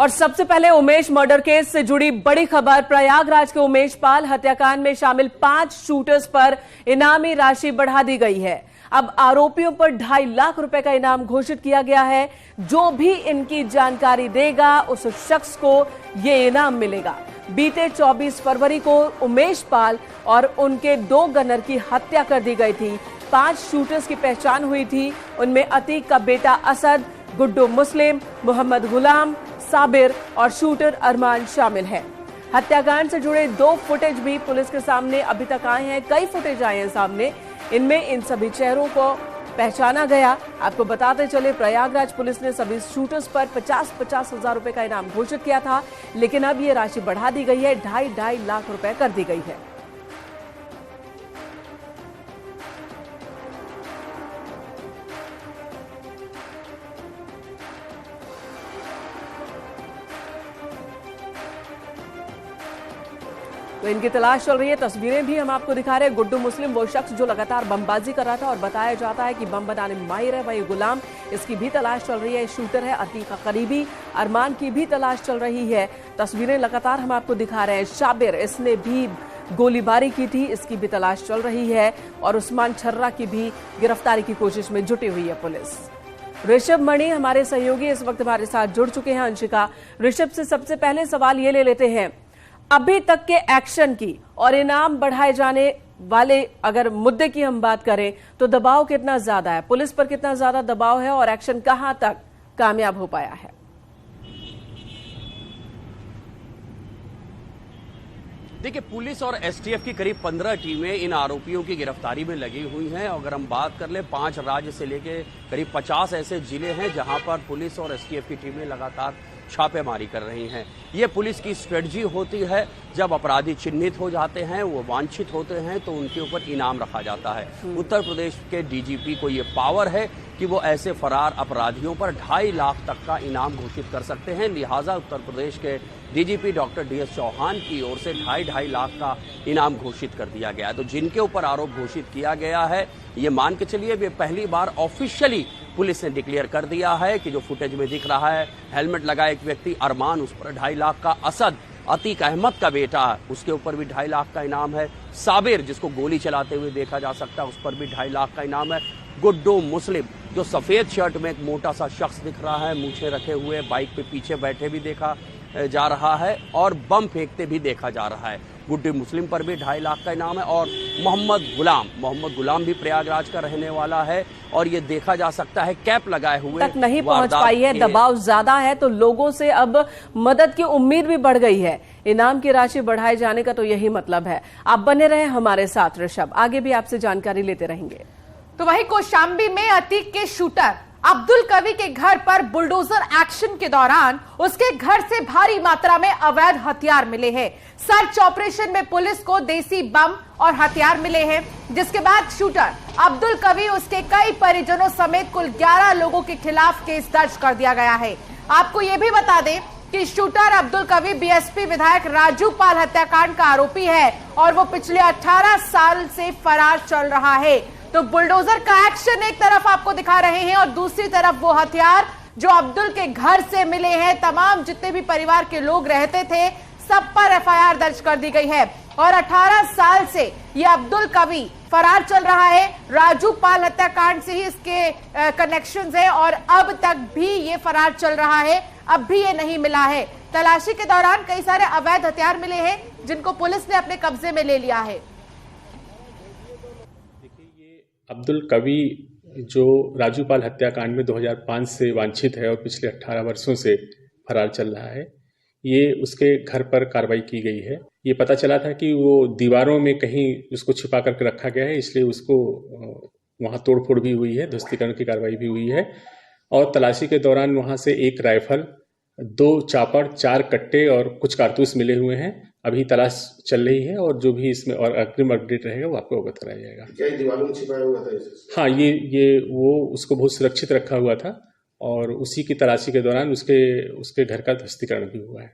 और सबसे पहले उमेश मर्डर केस से जुड़ी बड़ी खबर। प्रयागराज के उमेश पाल हत्याकांड में शामिल 5 शूटर्स पर इनामी राशि बढ़ा दी गई है। अब आरोपियों पर 2.5 लाख रुपए का इनाम घोषित किया गया है। जो भी इनकी जानकारी देगा उस शख्स को ये इनाम मिलेगा। बीते 24 फरवरी को उमेश पाल और उनके 2 गनर की हत्या कर दी गई थी। 5 शूटर्स की पहचान हुई थी। उनमें अतीक का बेटा असद, गुड्डू मुस्लिम, मोहम्मद गुलाम, साबिर और शूटर अरमान शामिल हैं। हत्याकांड से जुड़े 2 फुटेज भी पुलिस के सामने अभी तक आए हैं। कई फुटेज आए हैं सामने। इनमें इन सभी चेहरों को पहचाना गया। आपको बताते चले, प्रयागराज पुलिस ने सभी शूटर्स पर 50-50 हजार रुपए का इनाम घोषित किया था, लेकिन अब ये राशि बढ़ा दी गई है। 2.5 लाख रुपए कर दी गई है। तो इनकी तलाश चल रही है। तस्वीरें भी हम आपको दिखा रहे हैं। गुड्डू मुस्लिम वो शख्स जो लगातार बमबाजी कर रहा था और बताया जाता है कि बम बनाने में माहिर है। वही गुलाम, इसकी भी तलाश चल रही है। शूटर है अतीक का करीबी, अरमान की भी तलाश चल रही है। तस्वीरें लगातार हम आपको दिखा रहे हैं। शाबिर, इसने भी गोलीबारी की थी, इसकी भी तलाश चल रही है। और उस्मान छर्रा की भी गिरफ्तारी की कोशिश में जुटी हुई है पुलिस। ऋषभ मणि हमारे सहयोगी इस वक्त हमारे साथ जुड़ चुके हैं। अंशिका, ऋषभ से सबसे पहले सवाल ये ले लेते हैं, अभी तक के एक्शन की और इनाम बढ़ाए जाने वाले अगर मुद्दे की हम बात करें तो दबाव कितना ज्यादा है, पुलिस पर कितना ज्यादा दबाव है और एक्शन कहां तक कामयाब हो पाया है? देखिए, पुलिस और एसटीएफ की करीब 15 टीमें इन आरोपियों की गिरफ्तारी में लगी हुई हैं। अगर हम बात कर लें, 5 राज्य से लेकर करीब 50 ऐसे जिले हैं जहां पर पुलिस और एसटीएफ की टीमें लगातार छापेमारी कर रही हैं। ये पुलिस की स्ट्रेटजी होती है। जब अपराधी चिन्हित हो जाते हैं, वो वांछित होते हैं, तो उनके ऊपर इनाम रखा जाता है। उत्तर प्रदेश के डीजीपी को ये पावर है कि वो ऐसे फरार अपराधियों पर 2.5 लाख तक का इनाम घोषित कर सकते हैं। लिहाजा उत्तर प्रदेश के डीजीपी डॉक्टर डीएस चौहान की ओर से 2.5 लाख का इनाम घोषित कर दिया गया है। तो जिनके ऊपर आरोप घोषित किया गया है, ये मान के चलिए वे पहली बार ऑफिशियली पुलिस ने डिक्लेयर कर दिया है कि जो फुटेज में दिख रहा है, हेलमेट लगाए एक व्यक्ति अरमान, उस पर 2.5 लाख का, असद अतीक अहमद का बेटा, उसके ऊपर भी 2.5 लाख का इनाम है। साबिर, जिसको गोली चलाते हुए देखा जा सकता है, उस पर भी 2.5 लाख का इनाम है। गुड्डू मुस्लिम, जो सफेद शर्ट में एक मोटा सा शख्स दिख रहा है, मूछें रखे हुए, बाइक पे पीछे बैठे भी देखा जा रहा है और बम फेंकते भी देखा जा रहा है। गुड्डू मुस्लिम पर भी 2.5 लाख का इनाम है। और मोहम्मद गुलाम भी प्रयागराज का रहने वाला है और ये देखा जा सकता है कैप लगाए हुए तक नहीं पहुंच पाई है। दबाव ज्यादा है तो लोगों से अब मदद की उम्मीद भी बढ़ गई है। इनाम की राशि बढ़ाए जाने का तो यही मतलब है। आप बने रहे हमारे साथ ऋषभ, आगे भी आपसे जानकारी लेते रहेंगे। तो वही कौशाम्बी में अतीक के शूटर अब्दुल कवी के घर पर बुलडोजर एक्शन के दौरान उसके घर से भारी मात्रा में अवैध हथियार मिले हैं। सर्च ऑपरेशन में पुलिस को देसी बम और हथियार मिले हैं, जिसके बाद शूटर अब्दुल कवी, उसके कई परिजनों समेत कुल 11 लोगों के खिलाफ केस दर्ज कर दिया गया है। आपको यह भी बता दें कि शूटर अब्दुल कवी बीएसपी विधायक राजू पाल हत्याकांड का आरोपी है और वो पिछले 18 साल से फरार चल रहा है। तो बुलडोजर का एक्शन एक तरफ आपको दिखा रहे हैं और दूसरी तरफ वो हथियार जो अब्दुल के घर से मिले हैं। तमाम जितने भी परिवार के लोग रहते थे, सब पर एफआईआर दर्ज कर दी गई है और 18 साल से ये अब्दुल कवी फरार चल रहा है। राजू पाल हत्याकांड से ही इसके कनेक्शंस है और अब तक भी ये फरार चल रहा है। अब भी ये नहीं मिला है। तलाशी के दौरान कई सारे अवैध हथियार मिले हैं जिनको पुलिस ने अपने कब्जे में ले लिया है। अब्दुल कवी जो राजू पाल हत्याकांड में 2005 से वांछित है और पिछले 18 वर्षों से फरार चल रहा है, ये उसके घर पर कार्रवाई की गई है। ये पता चला था कि वो दीवारों में कहीं उसको छिपा करके रखा गया है, इसलिए उसको वहाँ तोड़फोड़ भी हुई है, ध्वस्तीकरण की कार्रवाई भी हुई है। और तलाशी के दौरान वहाँ से 1 राइफल, 2 चापड़, 4 कट्टे और कुछ कारतूस मिले हुए हैं। अभी तलाश चल रही है और जो भी इसमें और अग्रिम अपडेट रहेगा वो आपको अवगत कराया जाएगा। क्या दीवारों में छिपाया हुआ था? हाँ, ये वो उसको बहुत सुरक्षित रखा हुआ था और उसी की तलाशी के दौरान उसके घर का ध्वस्तीकरण भी हुआ है।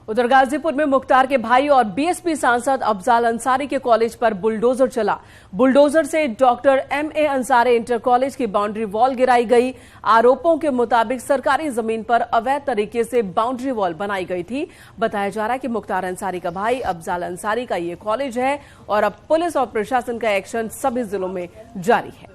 उधर गाजीपुर में मुख्तार के भाई और बीएसपी सांसद अफजाल अंसारी के कॉलेज पर बुलडोजर चला। बुलडोजर से doctor MA Ansari inter college की बाउंड्री वॉल गिराई गई। आरोपों के मुताबिक सरकारी जमीन पर अवैध तरीके से बाउंड्री वॉल बनाई गई थी। बताया जा रहा है कि मुख्तार अंसारी का भाई अफजाल अंसारी का ये कॉलेज है और अब पुलिस और प्रशासन का एक्शन सभी जिलों में जारी है।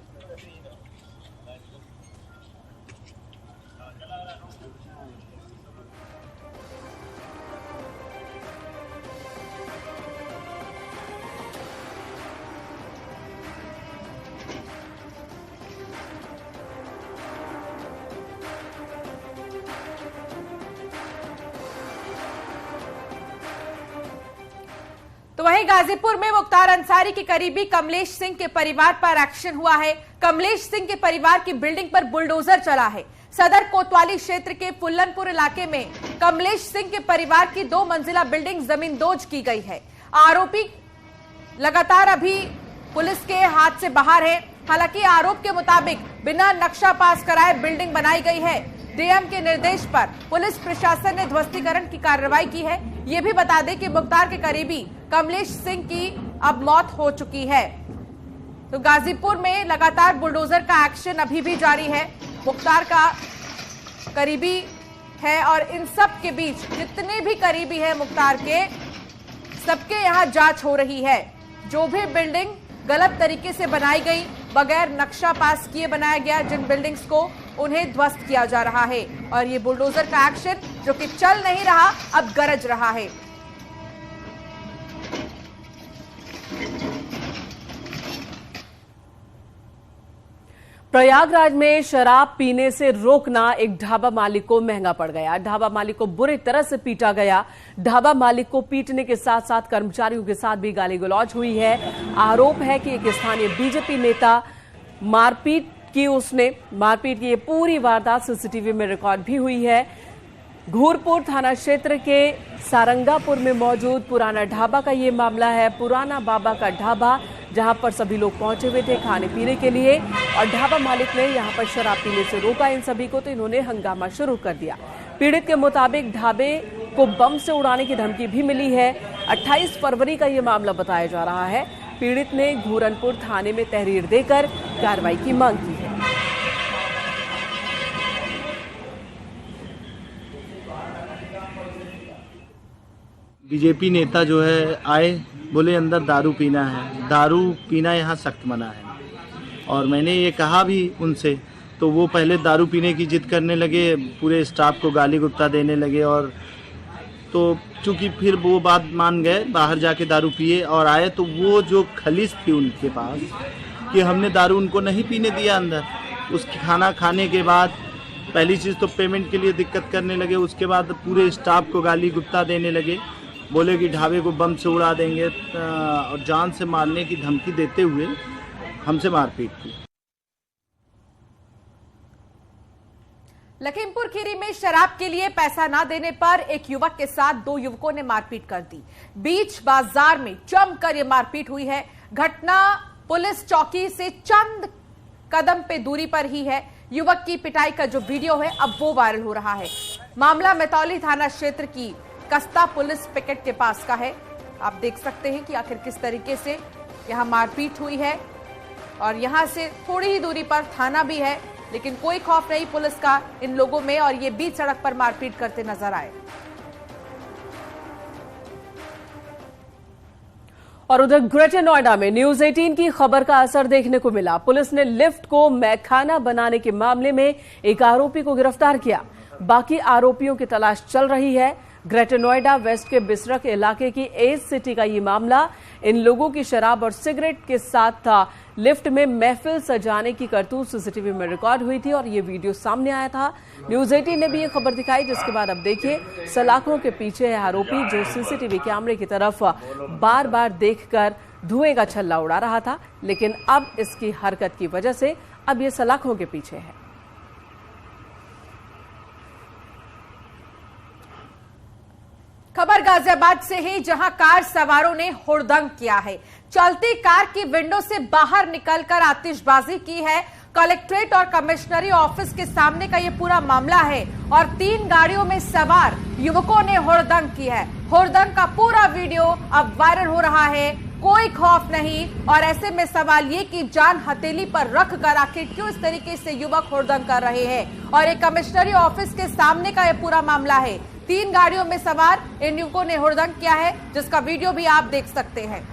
तो वहीं गाजीपुर में मुख्तार अंसारी के करीबी कमलेश सिंह के परिवार पर एक्शन हुआ है। कमलेश सिंह के परिवार की बिल्डिंग पर बुलडोजर चला है। सदर कोतवाली क्षेत्र के फुल्लनपुर इलाके में कमलेश सिंह के परिवार की 2 मंजिला बिल्डिंग जमींदोज की गई है। आरोपी लगातार अभी पुलिस के हाथ से बाहर है। हालांकि आरोप के मुताबिक बिना नक्शा पास कराए बिल्डिंग बनाई गई है। डीएम के निर्देश पर पुलिस प्रशासन ने ध्वस्तीकरण की कार्रवाई की है। ये भी बता दें कि मुख्तार के करीबी कमलेश सिंह की अब मौत हो चुकी है। तो गाजीपुर में लगातार बुलडोजर का एक्शन अभी भी जारी है। मुख्तार का करीबी है और इन सब के बीच जितने भी करीबी है मुख्तार के, सबके यहां जांच हो रही है। जो भी बिल्डिंग गलत तरीके से बनाई गई, बगैर नक्शा पास किए बनाया गया, जिन बिल्डिंग्स को उन्हें ध्वस्त किया जा रहा है। और ये बुलडोजर का एक्शन जो कि चल नहीं रहा, अब गरज रहा है। प्रयागराज में शराब पीने से रोकना एक ढाबा मालिक को महंगा पड़ गया। ढाबा मालिक को बुरी तरह से पीटा गया। ढाबा मालिक को पीटने के साथ साथ कर्मचारियों के साथ भी गाली गलौज हुई है। आरोप है कि एक स्थानीय बीजेपी नेता मारपीट की ये पूरी वारदात सीसीटीवी में रिकॉर्ड भी हुई है। घूरपुर थाना क्षेत्र के सारंगापुर में मौजूद पुराना ढाबा का ये मामला है। पुराना बाबा का ढाबा, जहां पर सभी लोग पहुंचे हुए थे खाने पीने के लिए और ढाबा मालिक ने यहां पर शराब पीने से रोका इन सभी को, तो इन्होंने हंगामा शुरू कर दिया। पीड़ित के मुताबिक ढाबे को बम से उड़ाने की धमकी भी मिली है। 28 फरवरी का ये मामला बताया जा रहा है। पीड़ित ने घूरनपुर थाने में तहरीर देकर कार्रवाई की मांग की है। बीजेपी नेता जो है आए, बोले अंदर दारू पीना है, दारू पीना यहाँ सख्त मना है। और मैंने ये कहा भी उनसे, तो वो पहले दारू पीने की जिद करने लगे, पूरे स्टाफ को गाली गुप्ता देने लगे। और तो चूँकि फिर वो बात मान गए, बाहर जाके दारू पिए और आए। तो वो जो खलीस थी उनके पास कि हमने दारू उनको नहीं पीने दिया अंदर। उस खाना खाने के बाद पहली चीज़ तो पेमेंट के लिए दिक्कत करने लगे, उसके बाद पूरे स्टाफ को गाली गुप्ता देने लगे। बोले कि ढाबे को बम से उड़ा देंगे और जान से मारने की धमकी देते हुए हमसे मारपीट की। लखीमपुर खीरी में शराब के लिए पैसा न देने पर एक युवक के साथ 2 युवकों ने मारपीट कर दी। बीच बाजार में जमकर यह मारपीट हुई है। घटना पुलिस चौकी से चंद कदम पे दूरी पर ही है। युवक की पिटाई का जो वीडियो है अब वो वायरल हो रहा है। मामला मेतौली थाना क्षेत्र की कस्ता पुलिस पिकेट के पास का है। आप देख सकते हैं कि आखिर किस तरीके से यहां मारपीट हुई है और यहां से थोड़ी ही दूरी पर थाना भी है, लेकिन कोई खौफ नहीं पुलिस का इन लोगों में और ये बीच सड़क पर मारपीट करते नजर आए। और उधर ग्रेटर नोएडा में न्यूज 18 की खबर का असर देखने को मिला। पुलिस ने लिफ्ट को मैखाना बनाने के मामले में एक आरोपी को गिरफ्तार किया। बाकी आरोपियों की तलाश चल रही है। ग्रेटर नोएडा वेस्ट के बिसरक इलाके की एज सिटी का ये मामला। इन लोगों की शराब और सिगरेट के साथ था। लिफ्ट में महफिल सजाने की करतूत सीसीटीवी में रिकॉर्ड हुई थी और ये वीडियो सामने आया था। न्यूज 18 ने भी ये खबर दिखाई, जिसके बाद अब देखिए सलाखों के पीछे है आरोपी, जो सीसीटीवी कैमरे की तरफ बार बार देखकर धुएं का छल्ला उड़ा रहा था, लेकिन अब इसकी हरकत की वजह से अब ये सलाखों के पीछे है। खबर गाजियाबाद से है, जहां कार सवारों ने हुड़दंग किया है। चलती कार की विंडो से बाहर निकलकर आतिशबाजी की है। कलेक्ट्रेट और कमिश्नरी ऑफिस के सामने का ये पूरा मामला है और 3 गाड़ियों में सवार युवकों ने हुड़दंग की है। हुड़दंग का पूरा वीडियो अब वायरल हो रहा है। कोई खौफ नहीं और ऐसे में सवाल ये कि जान हथेली पर रख कर आखिर क्यों इस तरीके से युवक हुड़दंग कर रहे हैं। और एक कमिश्नरी ऑफिस के सामने का ये पूरा मामला है। 3 गाड़ियों में सवार इन युवकों ने हुड़दंग किया है, जिसका वीडियो भी आप देख सकते हैं।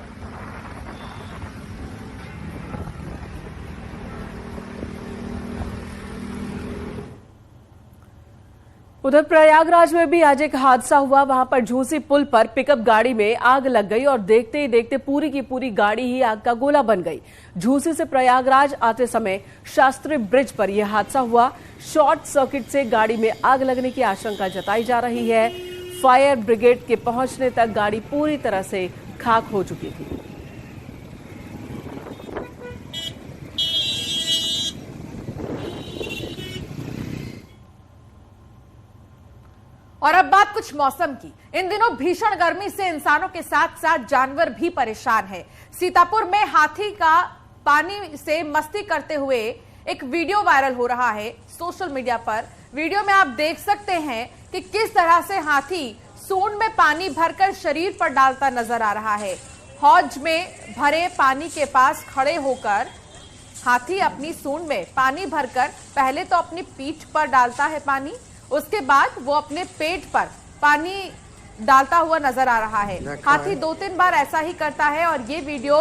उधर प्रयागराज में भी आज एक हादसा हुआ। वहां पर झूसी पुल पर पिकअप गाड़ी में आग लग गई और देखते ही देखते पूरी की पूरी गाड़ी ही आग का गोला बन गई। झूसी से प्रयागराज आते समय शास्त्री ब्रिज पर यह हादसा हुआ। शॉर्ट सर्किट से गाड़ी में आग लगने की आशंका जताई जा रही है। फायर ब्रिगेड के पहुंचने तक गाड़ी पूरी तरह से खाक हो चुकी थी। और अब बात कुछ मौसम की। इन दिनों भीषण गर्मी से इंसानों के साथ साथ जानवर भी परेशान है। सीतापुर में हाथी का पानी से मस्ती करते हुए एक वीडियो वायरल हो रहा है सोशल मीडिया पर। वीडियो में आप देख सकते हैं कि किस तरह से हाथी सूंड में पानी भरकर शरीर पर डालता नजर आ रहा है। हौज में भरे पानी के पास खड़े होकर हाथी अपनी सूंड में पानी भरकर पहले तो अपनी पीठ पर डालता है पानी, उसके बाद वो अपने पेट पर पानी डालता हुआ नजर आ रहा है। हाथी 2-3 बार ऐसा ही करता है और ये वीडियो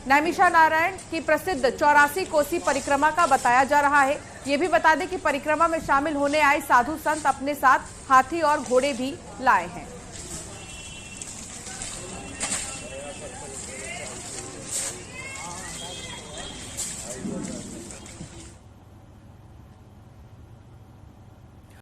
नैमिषारण्य की प्रसिद्ध 84 कोसी परिक्रमा का बताया जा रहा है। ये भी बता दें कि परिक्रमा में शामिल होने आए साधु संत अपने साथ हाथी और घोड़े भी लाए हैं।